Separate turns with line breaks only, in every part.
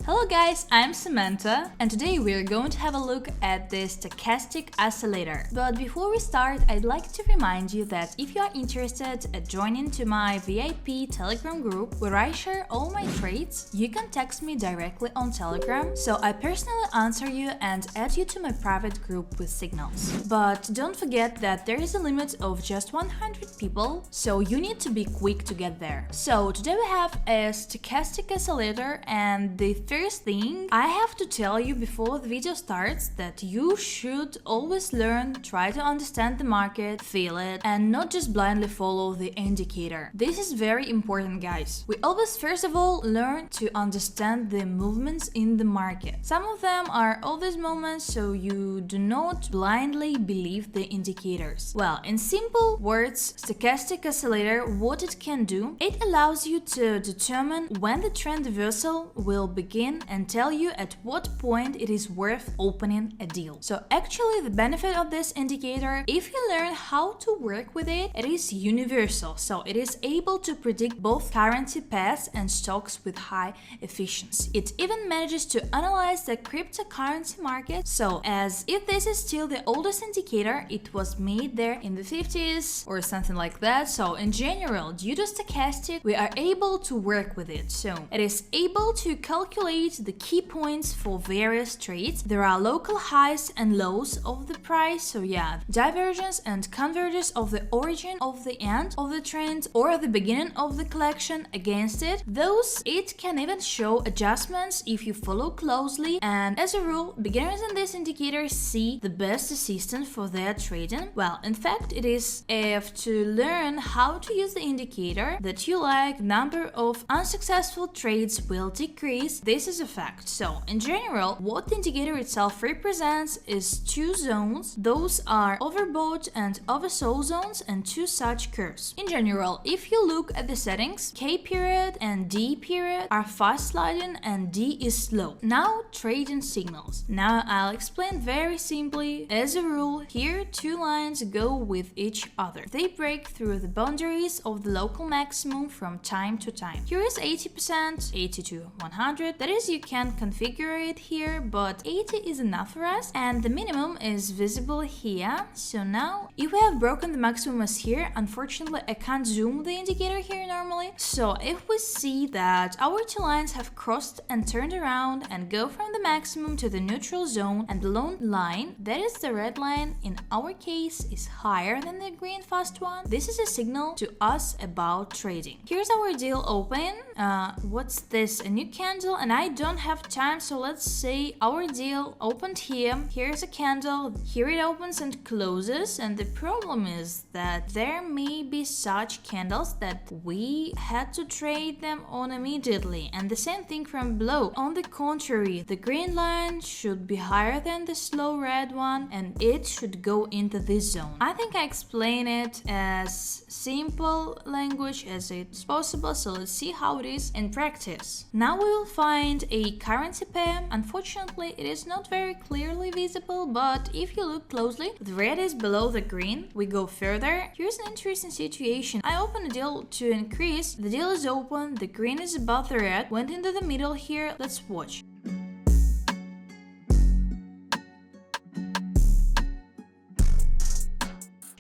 Hello guys, I'm Samantha and today we're going to have a look at the Stochastic Oscillator. But before we start, I'd like to remind you that if you are interested at joining to my VIP Telegram group where I share all my trades, you can text me directly on Telegram, so I personally answer you and add you to my private group with signals. But don't forget that there is a limit of just 100 people, so you need to be quick to get there. So today we have a Stochastic Oscillator, and the first thing I have to tell you before the video starts that you should always learn, try to understand the market, feel it, and not just blindly follow the indicator. This is very important, guys. We always first of all learn to understand the movements in the market. Some of them are always moments, so you do not blindly believe the indicators. Well, in simple words, Stochastic Oscillator, what it can do, it allows you to determine when the trend reversal will begin and tell you at what point it is worth opening a deal. So actually the benefit of this indicator, if you learn how to work with it, it is universal. So it is able to predict both currency pairs and stocks with high efficiency. It even manages to analyze the cryptocurrency market. So as if this is still the oldest indicator, it was made there in the 50s or something like that. So in general, due to Stochastic, we are able to work with it. So it is able to calculate the key points for various trades. There are local highs and lows of the price, so yeah, divergence and convergence of the origin of the end of the trend or the beginning of the collection against it. Those it can even show adjustments if you follow closely, and as a rule, beginners in this indicator see the best assistance for their trading. Well, in fact, it is if to learn how to use the indicator that you like, number of unsuccessful trades will decrease. This is a fact. So in general, what the indicator itself represents is two zones. Those are overbought and oversold zones and two such curves. In general, if you look at the settings, K period and D period are fast sliding and D is slow. Now trading signals. Now I'll explain very simply. As a rule, here two lines go with each other. They break through the boundaries of the local maximum from time to time. Here is 80%, 80 to 100. That is, you can configure it here, but 80 is enough for us, and the minimum is visible here. So now if we have broken the maximum as here, unfortunately I can't zoom the indicator here normally. So if we see that our two lines have crossed and turned around and go from the maximum to the neutral zone, and the lone line, that is the red line in our case, is higher than the green fast one, this is a signal to us about trading. Here's our deal open. What's this? A new candle, and I don't have time, so let's say our deal opened here. Here's a candle, here it opens and closes, and the problem is that there may be such candles that we had to trade them on immediately, and the same thing from below. On the contrary, the green line should be higher than the slow red one, and it should go into this zone. I think I explain it as simple language as it's possible, so let's see how it is in practice. Now we will find a currency pair. Unfortunately, it is not very clearly visible, but if you look closely, the red is below the green. We go further. Here's an interesting situation. I open a deal to increase. The deal is open. The green is above the red. Went into the middle here. Let's watch.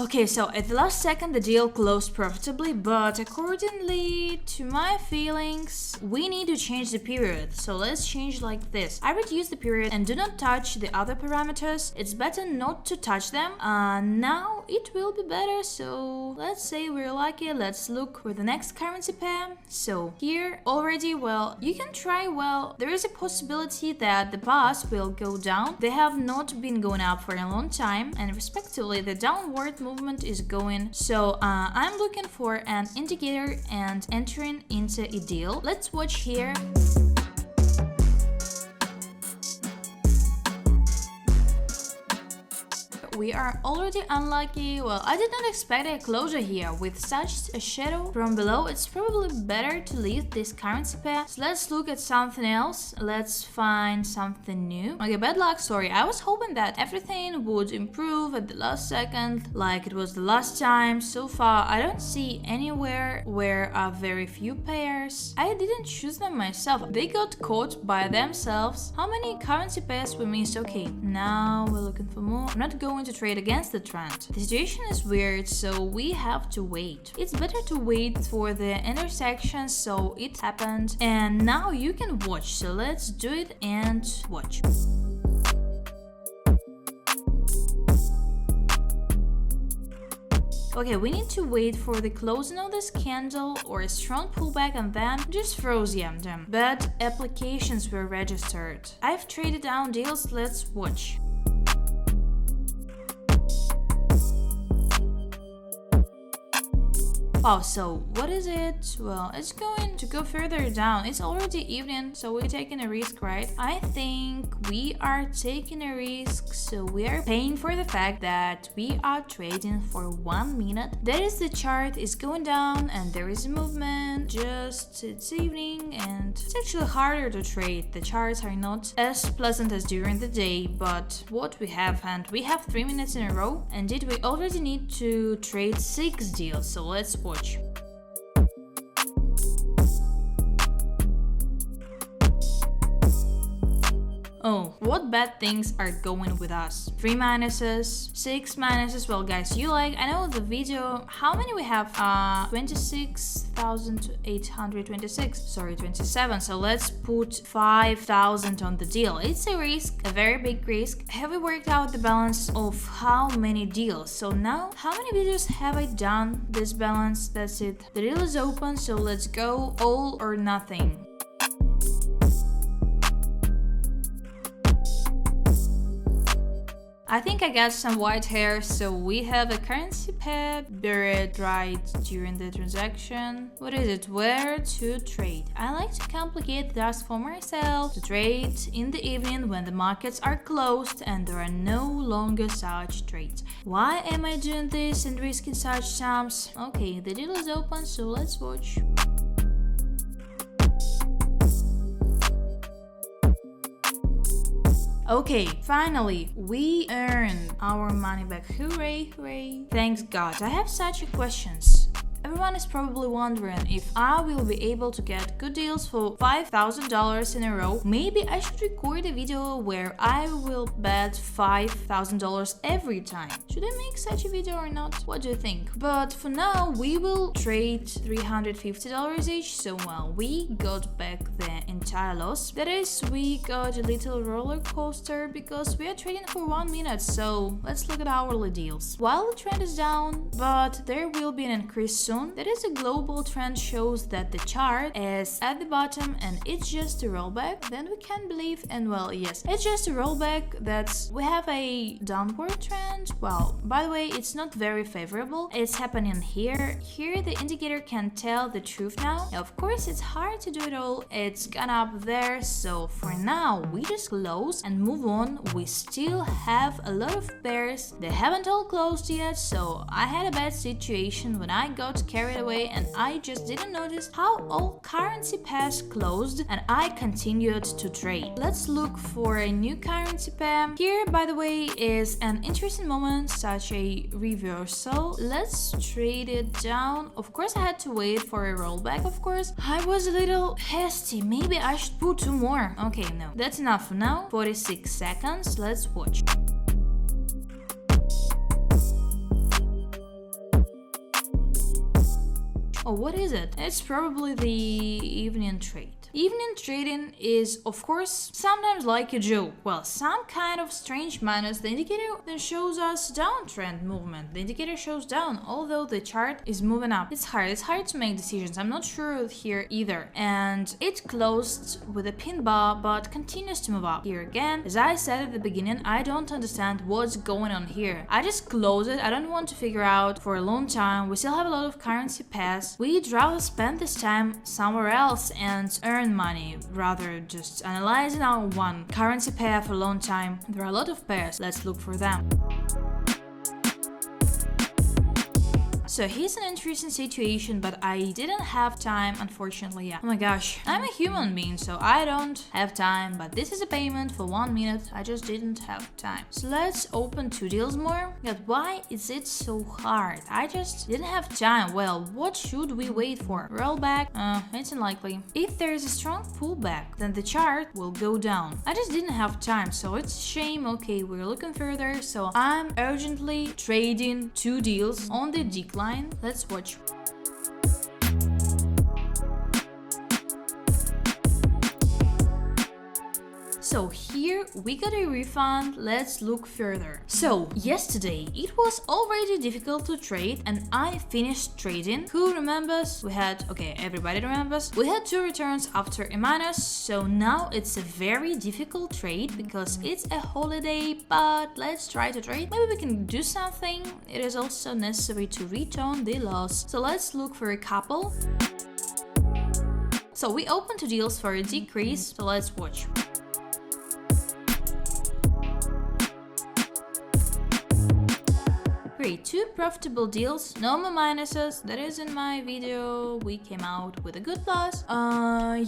Okay, so at the last second the deal closed profitably, but accordingly to my feelings, we need to change the period. So let's change like this. I reduce the period and do not touch the other parameters. It's better not to touch them. Now it will be better. So let's say we're lucky. Let's look for the next currency pair. So here already, well, you can try. Well, there is a possibility that the bars will go down. They have not been going up for a long time, and respectively the downward movement is going. So I'm looking for an indicator and entering into a deal. Let's watch here. we are already unlucky. Well, I did not expect a closure here. With such a shadow from below, it's probably better to leave this currency pair. So let's look at something else. Let's find something new. Okay, bad luck, sorry. I was hoping that everything would improve at the last second, like it was the last time. So far, I don't see anywhere where are very few pairs. I didn't choose them myself. They got caught by themselves. How many currency pairs we missed? Okay, now we're looking for more. I'm not going to trade against the trend. The situation is weird, so we have to wait. It's better to wait for the intersection, so it happened. And now you can watch, so let's do it and watch. Okay, we need to wait for the closing of this candle or a strong pullback and then just froze them. But applications were registered. I've traded down deals, let's watch. Wow, so what is it? Well, it's going to go further down. It's already evening, so we're taking a risk, right? I think we are taking a risk, so we are paying for the fact that we are trading for 1 minute. That is, the chart is going down and there is a movement. Just it's evening and it's actually harder to trade. The charts are not as pleasant as during the day, but what we have, and we have 3 minutes in a row. Indeed, we already need to trade 6 deals, so let's watch. Oh, what bad things are going with us? 3 minuses, 6 minuses. Well, guys, I know the video. How many we have? 26,826. Sorry, 27. So let's put 5,000 on the deal. It's a risk, a very big risk. Have we worked out the balance of how many deals? So now, how many videos have I done this balance? That's it. The deal is open, so let's go all or nothing. I think I got some white hair, so we have a currency pair buried right during the transaction. What is it? Where to trade? I like to complicate the task for myself, to trade in the evening when the markets are closed and there are no longer such trades. Why am I doing this and risking such sums? Okay, the deal is open, so let's watch. Okay, finally, we earned our money back. Hooray, hooray. Thanks God. I have such questions. Everyone is probably wondering if I will be able to get good deals for $5,000 in a row. Maybe I should record a video where I will bet $5,000 every time. Should I make such a video or not? What do you think? But for now, we will trade $350 each. So, well, we got back the entire loss. That is, we got a little roller coaster because we are trading for 1 minute. So, let's look at hourly deals. While the trend is down, but there will be an increase soon. That is, a global trend shows that the chart is at the bottom and it's just a rollback. Then we can believe, and well, yes, it's just a rollback. That's, we have a downward trend. Well, by the way, it's not very favorable. It's happening here. Here the indicator can tell the truth now. Of course, it's hard to do it all. It's gone up there. So for now, we just close and move on. We still have a lot of pairs. They haven't all closed yet. So I had a bad situation when I got carried away and I just didn't notice how all currency pairs closed and I continued to trade. Let's look for a new currency pair. Here, by the way, is an interesting moment, such a reversal. Let's trade it down. Of course, I had to wait for a rollback, of course. I was a little hasty. Maybe I should put 2 more. Okay, no. That's enough for now. 46 seconds. Let's watch. Oh, what is it? It's probably the evening trade. Evening trading is, of course, sometimes like a joke. Well, some kind of strange minus. The indicator then shows us downtrend movement. The indicator shows down, although the chart is moving up. It's hard to make decisions. I'm not sure here either. And it closed with a pin bar, but continues to move up. Here again, as I said at the beginning, I don't understand what's going on here. I just close it. I don't want to figure out for a long time. We still have a lot of currency pairs. We'd rather spend this time somewhere else and earn money rather just analyzing our one currency pair for a long time. There are a lot of pairs. Let's look for them. So here's an interesting situation, but I didn't have time, unfortunately. Yeah. Oh my gosh, I'm a human being, so I don't have time, but this is a payment for 1 minute. I just didn't have time. So let's open 2 deals more. But why is it so hard? I just didn't have time. Well, what should we wait for? Rollback? It's unlikely. If there is a strong pullback, then the chart will go down. I just didn't have time, so it's a shame. Okay, we're looking further, so I'm urgently trading 2 deals on the decline. Let's watch. So here we got a refund. Let's look further. So yesterday it was already difficult to trade and I finished trading. Who remembers? Everybody remembers. We had 2 returns after a minus, so now it's a very difficult trade because it's a holiday, but let's try to trade. Maybe we can do something. It is also necessary to return the loss. So let's look for a couple. So we opened 2 deals for a decrease, so let's watch. Great, 2 profitable deals, no more minuses. That is in my video. We came out with a good loss.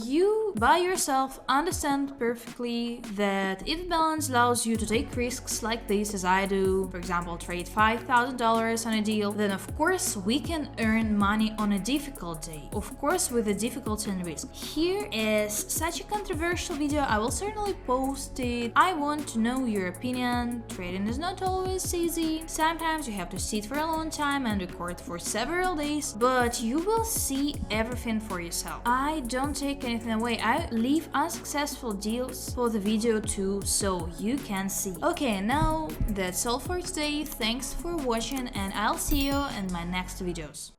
You by yourself understand perfectly that if balance allows you to take risks like this as I do, for example, trade $5,000 on a deal, then of course we can earn money on a difficult day. Of course with the difficulty and risk. Here is such a controversial video. I will certainly post it. I want to know your opinion. Trading is not always easy. Sometimes you have to sit for a long time and record for several days, but you will see everything for yourself. I don't take anything away. I leave unsuccessful deals for the video too, so you can see. Okay, now that's all for today. Thanks for watching and I'll see you in my next videos.